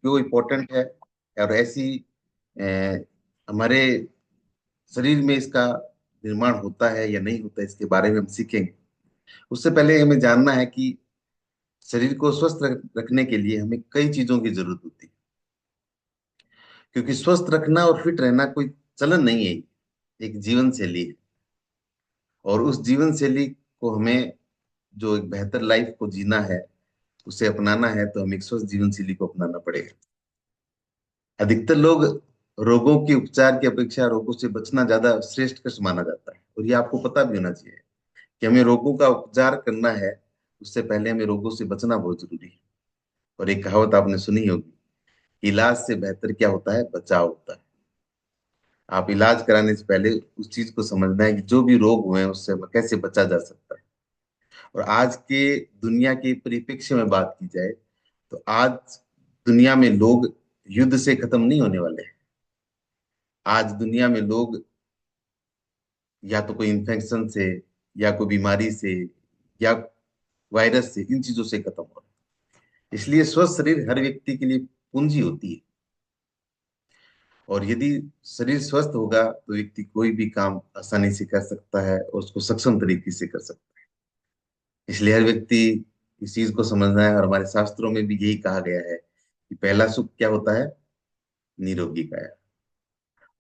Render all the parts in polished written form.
क्यों इम्पोर्टेंट है और ऐसी अ, हमारे शरीर में इसका निर्माण होता है या नहीं होता है, इसके बारे में हम सीखेंगे। उससे पहले हमें जानना है कि शरीर को स्वस्थ रखने के लिए हमें कई चीजों की जरूरत होती है, क्योंकि स्वस्थ रखना और फिट रहना कोई चलन नहीं है, एक जीवन शैली है। और उस जीवन शैली को हमें, जो एक बेहतर लाइफ को जीना है, उसे अपनाना है, तो हमें एक स्वस्थ जीवन शैली को अपनाना पड़ेगा। अधिकतर लोग रोगों के उपचार की अपेक्षा रोगों से बचना ज्यादा श्रेष्ठ कष्ट माना जाता है, और ये आपको पता भी होना चाहिए कि हमें रोगों का उपचार करना है, उससे पहले हमें रोगों से बचना बहुत जरूरी है। और एक कहावत आपने सुनी होगी, इलाज से बेहतर क्या होता है, बचाव होता है। आप इलाज कराने से पहले उस चीज को समझना है कि जो भी रोग हुए हैं उससे हमें कैसे बचा जा सकता है। और आज के दुनिया के परिप्रेक्ष्य में बात की जाए, तो आज दुनिया में लोग युद्ध से खत्म नहीं होने वाले हैं। आज दुनिया में लोग या तो कोई इन्फेक्शन से, या कोई बीमारी से, या वायरस से, इन चीजों से खत्म हो रहे हैं। इसलिए स्वस्थ शरीर हर व्यक्ति के लिए पूंजी होती है। और यदि शरीर स्वस्थ होगा तो व्यक्ति कोई भी काम आसानी से कर सकता है और उसको सक्षम तरीके से कर सकता है। इसलिए हर व्यक्ति इस चीज को समझना है, और हमारे शास्त्रों में भी यही कहा गया है कि पहला सुख क्या होता है, निरोगी काया।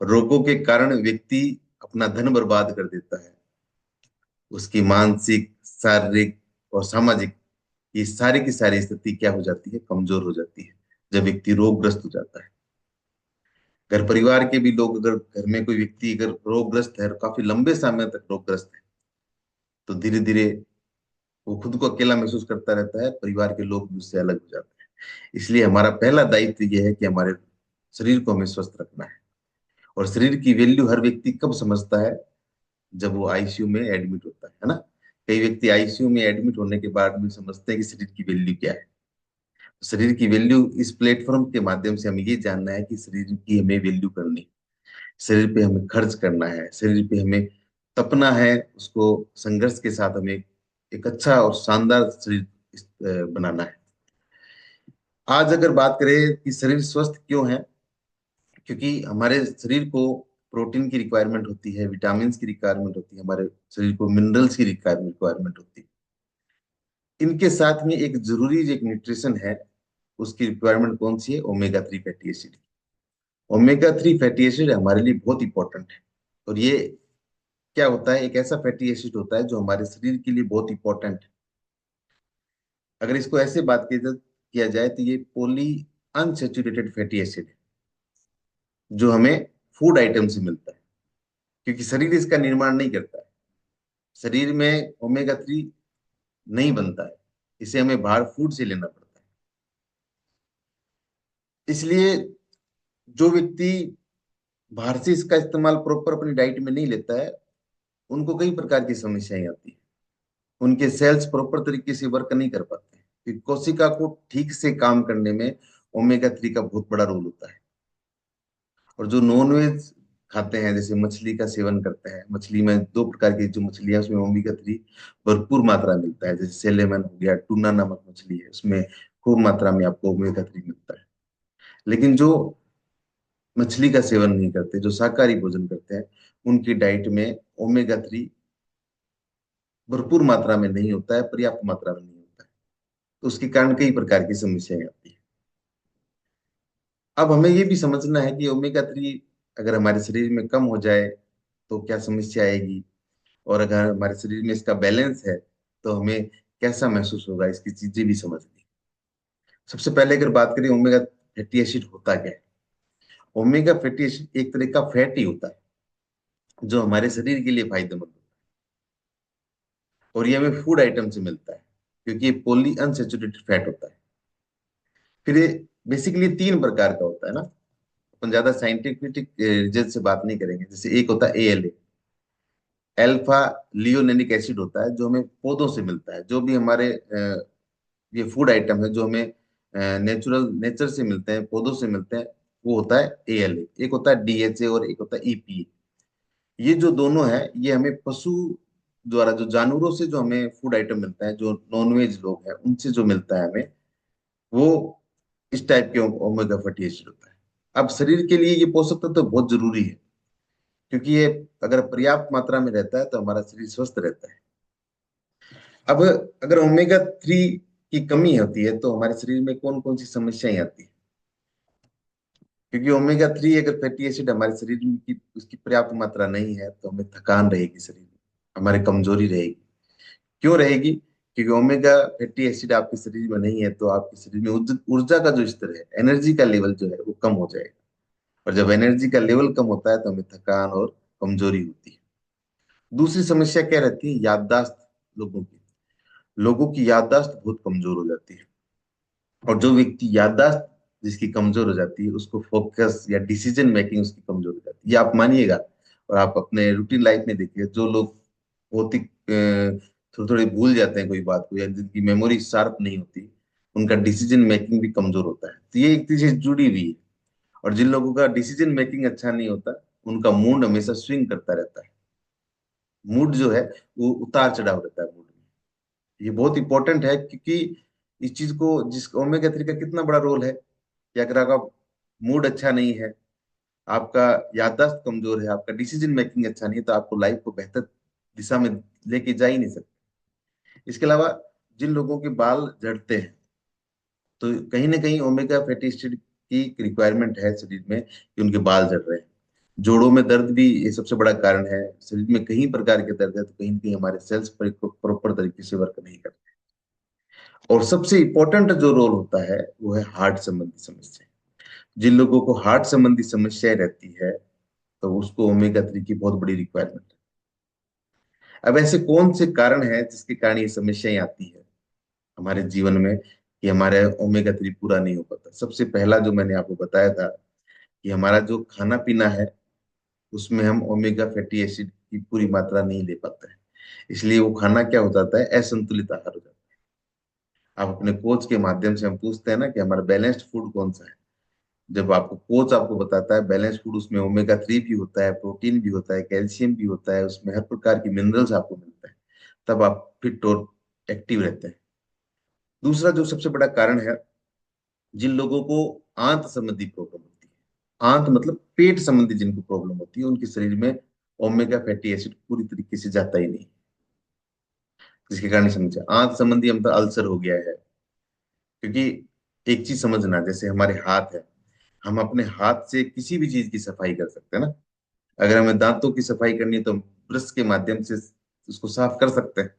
रोगों के कारण व्यक्ति अपना धन बर्बाद कर देता है, उसकी मानसिक, शारीरिक और सामाजिक, ये सारी की सारी स्थिति क्या हो जाती है, कमजोर हो जाती है जब व्यक्ति रोगग्रस्त हो जाता है। घर परिवार के भी लोग, अगर घर में कोई व्यक्ति अगर रोगग्रस्त है और काफी लंबे समय तक रोगग्रस्त है, तो धीरे धीरे वो खुद को अकेला महसूस करता रहता है, परिवार के लोग भी उससे अलग हो जाते हैं। इसलिए हमारा पहला दायित्व यह है कि हमारे शरीर को हमें स्वस्थ रखना है। और शरीर की वैल्यू हर व्यक्ति कब समझता है, जब वो आईसीयू में एडमिट होता है ना। कई व्यक्ति आईसीयू में एडमिट होने के बाद भी समझते हैं कि शरीर की वैल्यू क्या है। शरीर की वैल्यू, इस प्लेटफॉर्म के माध्यम से हमें ये जानना है कि शरीर की हमें वैल्यू करनी है, शरीर पे हमें खर्च करना है, शरीर पे हमें तपना है, उसको संघर्ष के साथ हमें एक अच्छा और शानदार शरीर बनाना है। आज अगर बात करें कि शरीर स्वस्थ क्यों है, क्योंकि हमारे शरीर को प्रोटीन की रिक्वायरमेंट होती है, विटामिन की रिक्वायरमेंट होती है, हमारे शरीर को मिनरल्स की रिक्वायरमेंट होती है। इनके साथ में एक जरूरी जो एक न्यूट्रिशन है, उसकी रिक्वायरमेंट कौन सी है, omega 3 fatty acid. Omega 3 fatty acid हमारे लिए बहुत इंपॉर्टेंट है। और ये क्या होता है, एक ऐसा फैटी एसिड होता है जो हमारे शरीर के लिए बहुत इंपॉर्टेंट है। अगर इसको ऐसे बात किया जाए तो ये पॉली अनसेचुरेटेड फैटी एसिड है, जो हमें फूड आइटम से मिलता है, क्योंकि शरीर इसका निर्माण नहीं करता है। शरीर में ओमेगा 3 नहीं बनता है, इसे हमें बाहर फूड से लेना पड़ता है। इसलिए जो व्यक्ति बाहर से इसका इस्तेमाल प्रॉपर अपनी डाइट में नहीं लेता है, उनको कई प्रकार की समस्याएं आती है। उनके सेल्स प्रॉपर तरीके से वर्क नहीं कर पाते हैं, क्योंकि कोशिका को ठीक से काम करने में ओमेगा 3 का बहुत बड़ा रोल होता है। और जो नॉनवेज खाते हैं, जैसे मछली का सेवन करते हैं, मछली में दो प्रकार की जो मछलियां, उसमें ओमेगा 3 भरपूर मात्रा मिलता है। जैसे सेलेमन हो गया, टूना नामक मछली है, उसमें खूब मात्रा में आपको ओमेगा 3 मिलता है। लेकिन जो मछली का सेवन नहीं करते, जो शाकाहारी भोजन करते हैं, उनकी डाइट में ओमेगा 3 भरपूर मात्रा में नहीं होता है, पर्याप्त मात्रा में नहीं होता है। तो उसके कारण कई प्रकार की समस्याएं आती है। अब हमें ये भी समझना है कि ओमेगा 3 अगर हमारे शरीर में कम हो जाए तो क्या समस्या आएगी, और अगर हमारे शरीर में इसका बैलेंस है तो हमें कैसा महसूस होगा, इसकी चीजें भी समझनी। सबसे पहले अगर बात करें ओमेगा फैटी एसिड होता क्या है। ओमेगा फैटी एसिड एक तरह का फैट ही होता है, जो हमारे शरीर के लिए फायदेमंद होता है। और ये हमें फूड आइटम से मिलता है, क्योंकि ये पॉली अनसेचुरेटेड फैट होता है। फिर ये बेसिकली तीन प्रकार का होता है ना। अपन ज्यादा साइंटिफिक रिजल्ट से बात नहीं करेंगे। जैसे एक होता है एएलए, अल्फा लियोनेनिक एसिड होता है, जो हमें पौधों से मिलता है। जो भी हमारे ये फूड आइटम है जो हमें नेचर से मिलते हैं, पौधों से मिलते हैं, वो होता है एएलए। एक होता है डीएचए और एक होता है ईपीए। ये जो दोनों है, ये हमें पशु द्वारा, जो जानवरों से जो हमें फूड आइटम मिलता है, जो नॉनवेज लोग हैं उनसे जो मिलता है हमें, वो इस टाइप के ओमेगा फैटी एसिड होता है। अब शरीर के लिए ये पोषक तत्व तो बहुत जरूरी है, क्योंकि ये अगर पर्याप्त मात्रा में रहता है तो हमारा शरीर स्वस्थ रहता है। अब अगर ओमेगा 3 की कमी होती है तो हमारे शरीर में कौन कौन सी समस्याएं आती है? क्योंकि ओमेगा 3 अगर फैटी एसिड हमारे शरीर में की उसकी पर्याप्त मात्रा नहीं है तो हमें थकान रहेगी शरीर में, हमारी कमजोरी रहेगी। क्यों रहेगी? क्योंकि ओमेगा फैटी एसिड आपके शरीर में नहीं है तो आपके शरीर में ऊर्जा का जो स्तर है, एनर्जी का लेवल जो है वो कम हो जाएगा। और जब एनर्जी का लेवल कम होता है तो हमें थकान और कमजोरी होती है। दूसरी समस्या क्या रहती है? याददाश्त। लोगों की लोगों की याददाश्त बहुत कमजोर हो जाती है। और जो व्यक्ति याददाश्त जिसकी कमजोर हो जाती है उसको फोकस या डिसीजन मेकिंग उसकी कमजोर हो जाती है, ये आप मानिएगा। और आप अपने रूटीन लाइफ में देखिए, जो लोग बहुत ही थोड़ी थोड़ी भूल जाते हैं कोई बात को, या जिनकी मेमोरी शार्प नहीं होती, उनका डिसीजन मेकिंग भी कमजोर होता है। तो ये एक चीज जुड़ी हुई है। और जिन लोगों का डिसीजन मेकिंग अच्छा नहीं होता, उनका मूड हमेशा स्विंग करता रहता है। मूड जो है वो उतार चढ़ाव रहता है मूड में। ये बहुत इंपॉर्टेंट है, क्योंकि इस चीज को, जिस ओमेगा 3 का कितना बड़ा रोल है कि अगर आपका मूड अच्छा नहीं है, आपका याददाश्त कमजोर है, आपका डिसीजन मेकिंग अच्छा नहीं है, तो आपको लाइफ को बेहतर दिशा में लेके जा ही नहीं सकते। इसके अलावा जिन लोगों के बाल झड़ते हैं, तो कहीं ना कहीं ओमेगा फैटी एसिड की रिक्वायरमेंट है शरीर में कि उनके बाल झड़ रहे हैं। जोड़ों में दर्द भी ये सबसे बड़ा कारण है। शरीर में कई प्रकार के दर्द है तो कहीं ना कहीं हमारे सेल्स प्रॉपर तरीके से वर्क नहीं करते। और सबसे इंपॉर्टेंट जो रोल होता है वो है हार्ट संबंधी समस्या। जिन लोगों को हार्ट संबंधी समस्याएं रहती है तो उसको ओमेगा 3 की बहुत बड़ी रिक्वायरमेंट है। अब ऐसे कौन से कारण है जिसके कारण ये समस्याएं आती है हमारे जीवन में, कि हमारे ओमेगा 3 पूरा नहीं हो पाता? सबसे पहला जो मैंने आपको बताया था कि हमारा जो खाना पीना है उसमें हम ओमेगा फैटी एसिड की पूरी मात्रा नहीं ले पाते हैं। इसलिए वो खाना क्या हो जाता है? असंतुलित आहार हो जाता है। आप अपने कोच के माध्यम से हम पूछते हैं ना कि हमारा बैलेंस्ड फूड कौन सा है। जब आपको कोच आपको बताता है बैलेंस फूड, उसमें ओमेगा 3 भी होता है, प्रोटीन भी होता है, कैल्शियम भी होता है, उसमें हर प्रकार की मिनरल्स आपको मिलते हैं, तब आप फिट और एक्टिव रहते हैं। दूसरा जो सबसे बड़ा कारण है, जिन लोगों को आंत संबंधी प्रॉब्लम होती है, आंत मतलब पेट संबंधी जिनको प्रॉब्लम होती है, उनके शरीर में ओमेगा फैटी एसिड पूरी तरीके से जाता ही नहीं, जिसके कारण समझे आंत संबंधी हम तो अल्सर हो गया है। क्योंकि एक चीज समझना, जैसे हमारे हाथ है, हम अपने हाथ से किसी भी चीज की सफाई कर सकते हैं ना। अगर हमें दांतों की सफाई करनी है तो हम ब्रश के माध्यम से उसको साफ कर सकते हैं।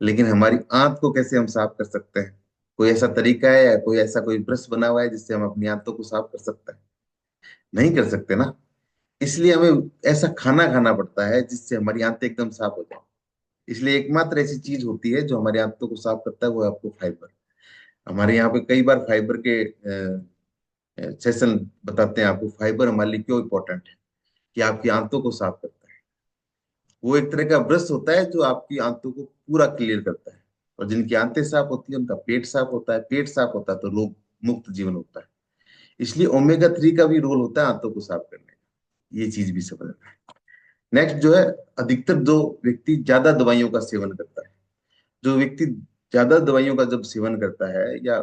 लेकिन हमारी आंत को कैसे हम साफ कर सकते हैं? कोई ऐसा तरीका है या कोई ऐसा कोई ब्रश बना हुआ है जिससे हम अपनी आंतों को साफ कर सकते हैं? नहीं कर सकते ना। इसलिए हमें ऐसा खाना खाना पड़ता है जिससे हमारी आंतें एकदम साफ हो जाए। इसलिए एकमात्र ऐसी चीज होती है जो हमारी आंतों को साफ करता है, वो है आपको फाइबर। हमारे यहाँ पे कई बार फाइबर के सेशन बताते हैं आपको फाइबर हमारे लिए क्यों इंपॉर्टेंट है, कि आपकी आंतों को साफ करता है। वो एक तरह का ब्रश होता है जो आपकी आंतों को पूरा क्लियर करता है। और जिनकी आंतें साफ होती है उनका पेट साफ होता है, पेट साफ होता है तो रोग मुक्त जीवन होता है। इसलिए ओमेगा 3 का भी रोल होता है आंतों को साफ करने का। ये चीज भी समझना है। नेक्स्ट जो है, अधिकतर जो व्यक्ति ज्यादा दवाइयों का सेवन करता है, जो व्यक्ति ज्यादा दवाइयों का जब सेवन करता है, या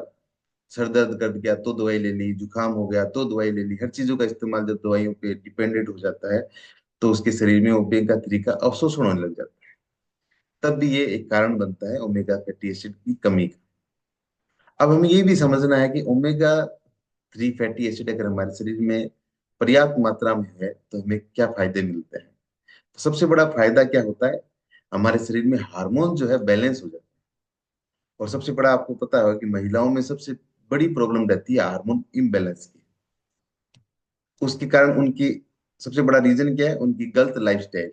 सर दर्द कर गया तो दवाई ले ली, जुकाम हो गया तो दवाई ले ली, हर चीजों का इस्तेमाल जब दवाइयों पे डिपेंडेंट हो जाता है, तो उसके शरीर में ओमेगा 3 का अवशोषण होने लग जाता है। तब भी ये एक कारण बनता है ओमेगा फैटी एसिड की कमी का। अब हमें ये भी समझना है कि ओमेगा 3 फैटी एसिड अगर हमारे शरीर में पर्याप्त मात्रा में है तो हमें क्या फायदे मिलते हैं? तो सबसे बड़ा फायदा क्या होता है? हमारे शरीर में हार्मोन जो है बैलेंस हो जाता है। और सबसे बड़ा आपको पता होगा कि महिलाओं में सबसे बड़ी प्रॉब्लम रहती है हार्मोन इम्बैलेंस की। उसके कारण उनकी सबसे बड़ा रीजन क्या है? उनकी गलत लाइफस्टाइल।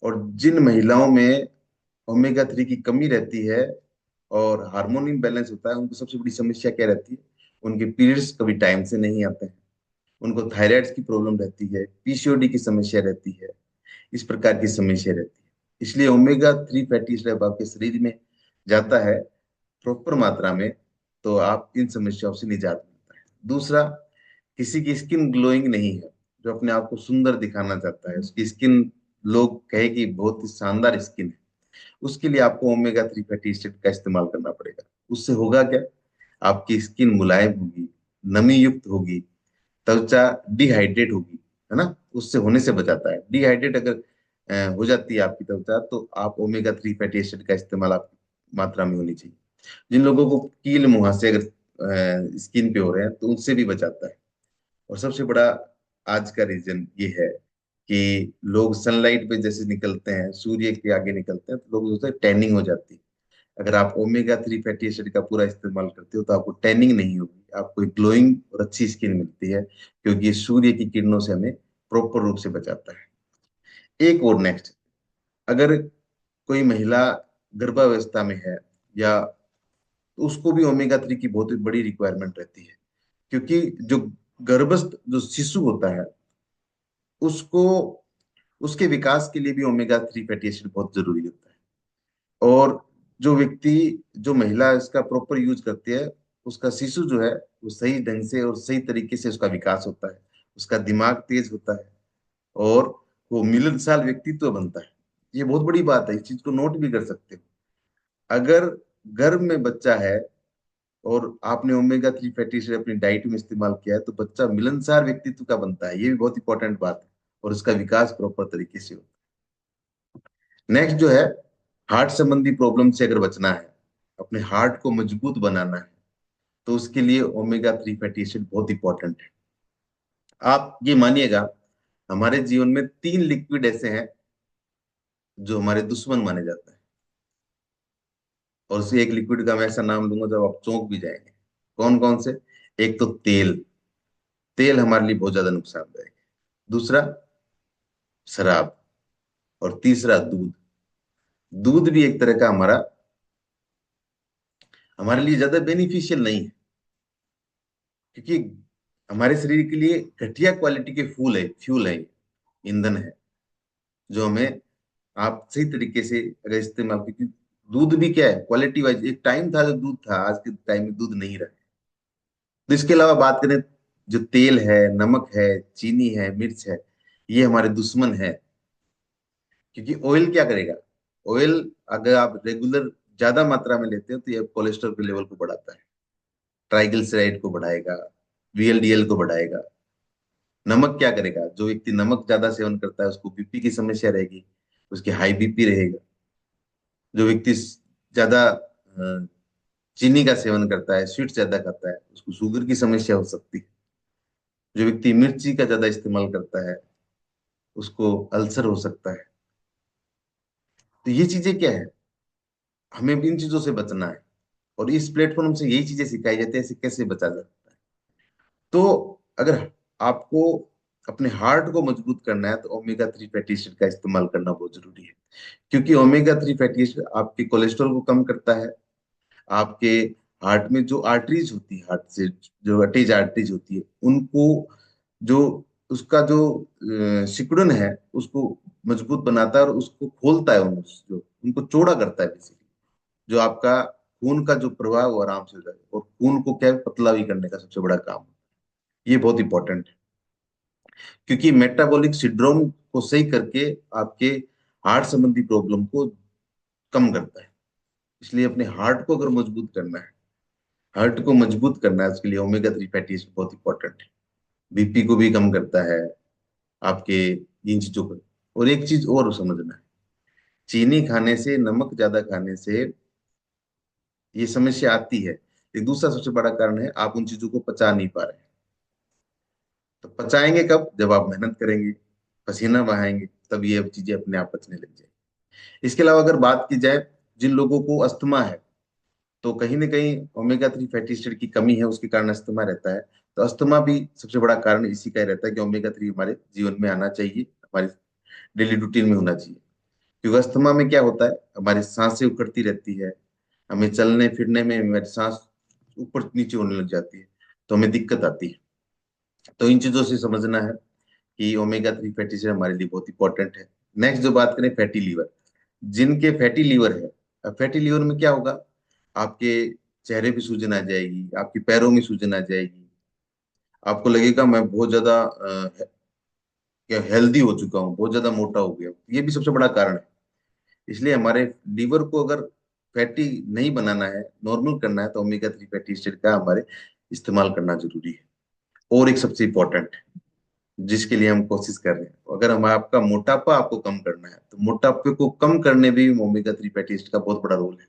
और जिन महिलाओं में ओमेगा 3 की कमी रहती है और हार्मोन इम्बैलेंस होता है, उनको सबसे बड़ी समस्या क्या रहती है? उनके पीरियड्स कभी टाइम से नहीं आते हैं, उनको थायराइड की प्रॉब्लम रहती है, पीसीओडी की समस्या रहती है, इस प्रकार की समस्या रहती है। इसलिए ओमेगा 3 फैटी एसिड जब आपके शरीर में जाता है प्रॉपर मात्रा में, तो आप इन समस्याओं से निजात मिलता है। दूसरा, किसी की स्किन ग्लोइंग नहीं है, जो अपने आप को सुंदर दिखाना चाहता है, उसकी स्किन लोग कहे कि बहुत ही शानदार स्किन है, उसके लिए आपको ओमेगा 3 फैटी एसिड का इस्तेमाल करना पड़ेगा। उससे होगा क्या? आपकी स्किन मुलायम होगी, नमी युक्त होगी, त्वचा डिहाइड्रेट होगी, है ना, उससे होने से बचाता है। डिहाइड्रेट अगर हो जाती है आपकी त्वचा, तो आप ओमेगा 3 फैटी एसिड का इस्तेमाल आप मात्रा में होनी चाहिए। जिन लोगों को कील मुहासे अगर स्किन पे हो रहे हैं, तो उनसे भी बचाता है। और सबसे बड़ा आज का रीजन ये है कि लोग सनलाइट पे जैसे निकलते हैं, सूर्य के आगे निकलते हैं, तो लोग सोचते हैं टैनिंग हो जाती है। अगर आप ओमेगा 3 फैटी एसिड का पूरा इस्तेमाल करते हो, तो आपको टैनिंग नहीं होगी, आपको एक ग्लोइंग और अच्छी स्किन मिलती है, क्योंकि ये सूर्य की किरणों से हमें प्रॉपर रूप से बचाता है। एक और नेक्स्ट, अगर कोई महिला गर्भावस्था में है, या तो उसको भी ओमेगा 3 की बहुत बड़ी रिक्वायरमेंट रहती है, क्योंकि जो गर्भस्थ जो शिशु होता है, उसको उसके विकास के लिए भी ओमेगा 3 फैटी एसिड बहुत जरूरी होता है। और जो व्यक्ति, जो महिला इसका प्रॉपर यूज करती है, उसका शिशु जो है वो सही ढंग से और सही तरीके से उसका विकास होता है, उसका दिमाग तेज होता है, और वो मिलनसार व्यक्तित्व बनता है। ये बहुत बड़ी बात है, इस चीज को नोट भी कर सकते हो। अगर गर्भ में बच्चा है और आपने ओमेगा 3 फैटी एसिड अपनी डाइट में इस्तेमाल किया है, तो बच्चा मिलनसार व्यक्तित्व का बनता है, ये भी बहुत इंपॉर्टेंट बात है। और उसका विकास प्रॉपर तरीके से होता है। नेक्स्ट जो है, हार्ट संबंधी प्रॉब्लम से अगर बचना है, अपने हार्ट को मजबूत बनाना है, तो उसके लिए ओमेगा 3 फैटी एसिड बहुत इंपॉर्टेंट है। आप ये मानिएगा, हमारे जीवन में 3 लिक्विड ऐसे हैं जो हमारे दुश्मन माने जाते हैं। और उसी एक लिक्विड का मैं ऐसा नाम लूंगा जब आप चौंक भी जाएंगे। कौन कौन से? एक तो तेल, तेल हमारे लिए बहुत ज्यादा नुकसानदायक है। दूसरा शराब, और तीसरा दूध। दूध भी एक तरह का हमारे लिए ज्यादा बेनिफिशियल नहीं है, क्योंकि हमारे शरीर के लिए घटिया क्वालिटी के फूल है, फ्यूल है, ईंधन है, जो हमें आप सही तरीके से अगर इस्तेमाल, क्योंकि दूध भी क्या है, क्वालिटी वाइज एक टाइम था जो दूध था, आज के टाइम में दूध नहीं रहा। तो इसके अलावा बात करें, जो तेल है, नमक है, चीनी है, मिर्च है, ये हमारे दुश्मन है। क्योंकि ऑयल क्या करेगा? ऑयल अगर आप रेगुलर ज्यादा मात्रा में लेते हो, तो ये कोलेस्ट्रॉल के लेवल को बढ़ाता है, ट्राइग्लिसराइड को बढ़ाएगा, वीएलडीएल को बढ़ाएगा। नमक क्या करेगा? जो व्यक्ति नमक ज्यादा सेवन करता है, उसको बीपी की समस्या रहेगी, उसकी हाई बीपी रहेगा। जो व्यक्ति ज्यादा चीनी का सेवन करता है, स्वीट ज्यादा खाता है, उसको शुगर की समस्या हो सकती है। जो व्यक्ति मिर्ची का ज्यादा इस्तेमाल करता है, उसको अल्सर हो सकता है। तो ये चीजें क्या है, हमें इन चीजों से बचना है। और इस प्लेटफॉर्म से यही चीजें सिखाई जाती है, ऐसे कैसे बचा जाता है। तो अगर आपको अपने हार्ट को मजबूत करना है, तो ओमेगा 3 फैटी एसिड का इस्तेमाल करना बहुत जरूरी है। क्योंकि ओमेगा 3 फैटी एसिड आपके कोलेस्ट्रॉल को कम करता है। आपके हार्ट में जो आर्टरीज होती है, हार्ट से जो अटैच आर्टरीज होती है, उनको जो उसका जो सिकुड़न है, उसको मजबूत बनाता है और उसको खोलता है, जो उनको चौड़ा करता है बेसिकली। जो आपका खून का जो प्रवाह वो आराम से हो जाए, और खून को क्या है, पतला भी करने का सबसे बड़ा काम। ये बहुत इंपॉर्टेंट है, क्योंकि मेटाबॉलिक सिंड्रोम को सही करके आपके हार्ट संबंधी प्रॉब्लम को कम करता है। इसलिए अपने हार्ट को अगर मजबूत करना है, हार्ट को मजबूत करना है, उसके लिए ओमेगा 3 फैटी एसिड बहुत इंपॉर्टेंट है। बीपी को भी कम करता है आपके, इन चीजों को। और एक चीज और समझना है, चीनी खाने से, नमक ज्यादा खाने से ये समस्या आती है। एक दूसरा सबसे बड़ा कारण है, आप उन चीजों को पचा नहीं पा रहे हैं। तो पचाएंगे कब? जब आप मेहनत करेंगे, पसीना बहाएंगे, तब ये चीजें अपने आप पचने लग जाएंगी। इसके अलावा अगर बात की जाए, जिन लोगों को अस्थमा है, तो कहीं ना कहीं ओमेगा 3 फैटी एसिड की कमी है, उसके कारण अस्थमा रहता है। तो अस्थमा भी सबसे बड़ा कारण इसी का ही रहता है कि ओमेगा 3 हमारे जीवन में आना चाहिए, हमारे डेली रूटीन में होना चाहिए। क्योंकि अस्थमा में क्या होता है, हमारी सांसें उखड़ती रहती है, हमें चलने फिरने में हमारी सांस ऊपर नीचे होने लग जाती है, तो हमें दिक्कत आती है। तो इन चीजों से समझना है कि ओमेगा 3 फैटी एसिड हमारे लिए बहुत इंपॉर्टेंट है। नेक्स्ट जो बात करें, फैटी लीवर। जिनके फैटी लीवर है, अब फैटी लीवर में क्या होगा, आपके चेहरे पे सूजन आ जाएगी, आपके पैरों में सूजन आ जाएगी, आपको लगेगा मैं बहुत ज्यादा हेल्दी हो चुका हूँ, बहुत ज्यादा मोटा हो गया हूं। ये भी सबसे बड़ा कारण है। इसलिए हमारे लीवर को अगर फैटी नहीं बनाना है, नॉर्मल करना है, तो ओमेगा 3 फैटी एसिड का हमारे इस्तेमाल करना जरूरी है। और एक सबसे इम्पोर्टेंट जिसके लिए हम कोशिश कर रहे हैं, अगर हम आपका मोटापा आपको कम करना है, तो मोटापे को कम करने में भी ओमेगा 3 फैटी एसिड का बहुत बड़ा रोल है।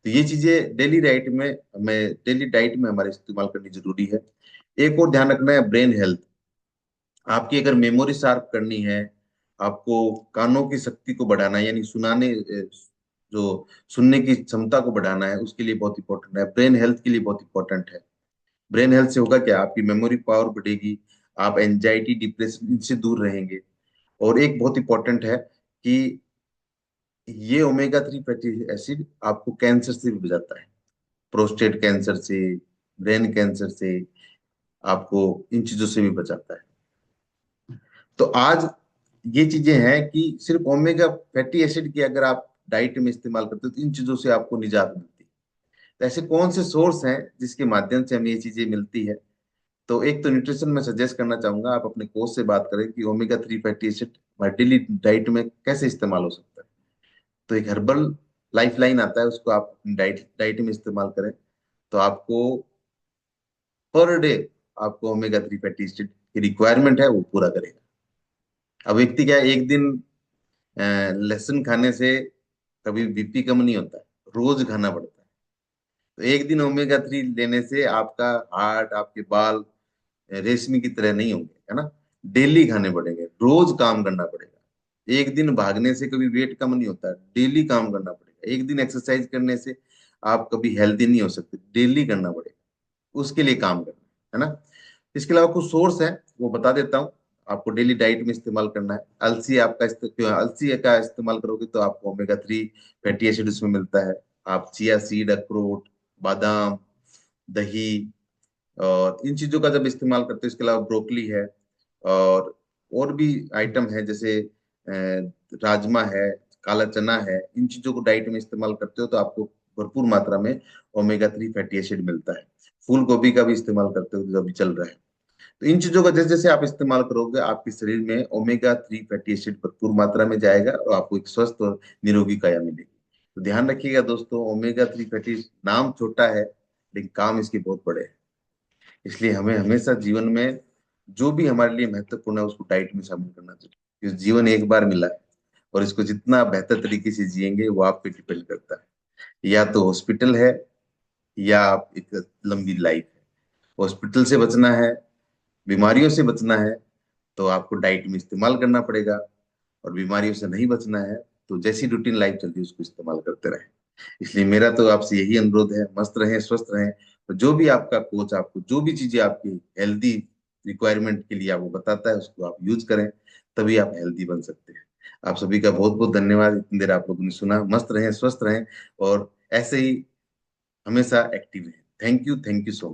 तो ये चीजें डेली डाइट में हमारे इस्तेमाल करनी जरूरी है। एक और ध्यान रखना है, ब्रेन हेल्थ। आपकी अगर मेमोरी शार्प करनी है, आपको कानों की शक्ति को बढ़ाना है, यानी जो सुनने की क्षमता को बढ़ाना है, उसके लिए बहुत इंपॉर्टेंट है। ब्रेन हेल्थ के लिए बहुत इंपॉर्टेंट है। ब्रेन हेल्थ से होगा क्या, आपकी मेमोरी पावर बढ़ेगी, आप एंजाइटी डिप्रेशन इनसे दूर रहेंगे। और एक बहुत इंपॉर्टेंट है कि ये ओमेगा 3 फैटी एसिड आपको कैंसर से भी बचाता है, प्रोस्टेट कैंसर से, ब्रेन कैंसर से, आपको इन चीजों से भी बचाता है। तो आज ये चीजें हैं कि सिर्फ ओमेगा फैटी एसिड की अगर आप डाइट में इस्तेमाल करते हो, तो इन चीजों से आपको निजात मिलती है। तो ऐसे कौन से सोर्स हैं जिसके माध्यम से हमें ये चीजें मिलती है? तो एक तो न्यूट्रिशन में सजेस्ट करना चाहूंगा, आप अपने कोच से बात करें कि ओमेगा 3 फैटी एसिड हमारी डेली डाइट में कैसे इस्तेमाल हो सकता है। तो एक हर्बल लाइफ लाइन आता है, उसको आप अपनी डाइट में इस्तेमाल करें, तो आपको पर डे आपको ओमेगा 3 फैटी एसिड की रिक्वायरमेंट है वो पूरा करेगा। अब व्यक्ति क्या है, एक दिन लहसुन खाने से कभी बीपी कम नहीं होता है, रोज खाना पड़ता है। तो एक दिन ओमेगा 3 लेने से आपका हार्ट, आपके बाल रेशमी की तरह नहीं होंगे, है ना। डेली खाने पड़ेंगे, रोज काम करना पड़ेगा। एक दिन भागने से कभी वेट कम नहीं होता, डेली काम करना पड़ेगा। एक दिन एक्सरसाइज करने से आप कभी हेल्दी नहीं हो सकते, डेली करना पड़ेगा, उसके लिए काम करना है ना। इसके अलावा कुछ सोर्स है, वो बता देता हूँ। आपको डेली डाइट में इस्तेमाल करना है, अलसी का इस्तेमाल करोगे तो आपको ओमेगा 3 फैटी एसिड उसमें मिलता है। आप चिया सीड, अखरोट, बादाम, दही, और इन चीजों का जब इस्तेमाल करते हो, इसके अलावा ब्रोकली है, और भी आइटम है, जैसे राजमा है, काला चना है। इन चीजों को डाइट में इस्तेमाल करते हो तो आपको भरपूर मात्रा में ओमेगा 3 फैटी एसिड मिलता है। फूल गोभी का भी इस्तेमाल करते हो जो अभी चल रहा है। तो इन चीजों का जैसे जैसे आप इस्तेमाल करोगे, आपके शरीर में ओमेगा 3 फैटी एसिड भरपूर मात्रा में जाएगा और आपको एक स्वस्थ और निरोगी काया मिलेगी। तो ध्यान रखिएगा दोस्तों, ओमेगा 3 फैटी नाम छोटा है लेकिन काम इसके बहुत बड़े हैं। इसलिए हमें हमेशा जीवन में जो भी हमारे लिए महत्वपूर्ण है उसको डाइट में शामिल करना चाहिए, क्योंकि जीवन एक बार मिला है, और इसको जितना बेहतर तरीके से जिएंगे वो आप पे डिपेंड करता है। या तो हॉस्पिटल है, या आप एक लंबी लाइफ है। हॉस्पिटल से बचना है, बीमारियों से बचना है, तो आपको डाइट में इस्तेमाल करना पड़ेगा। और बीमारियों से नहीं बचना है, तो जैसी रूटीन लाइफ चल रही है उसको इस्तेमाल करते रहें। इसलिए मेरा तो आपसे यही अनुरोध है, मस्त रहें, स्वस्थ रहें। और जो भी आपका कोच आपको जो भी चीजें आपकी हेल्दी रिक्वायरमेंट के लिए आपको बताता है, उसको आप यूज करें, तभी आप हेल्दी बन सकते हैं। आप सभी का बहुत बहुत धन्यवाद, इतनी देर आप लोगों ने सुना। मस्त रहें, स्वस्थ रहें, और ऐसे ही हमेशा एक्टिव रहें। Thank you so much.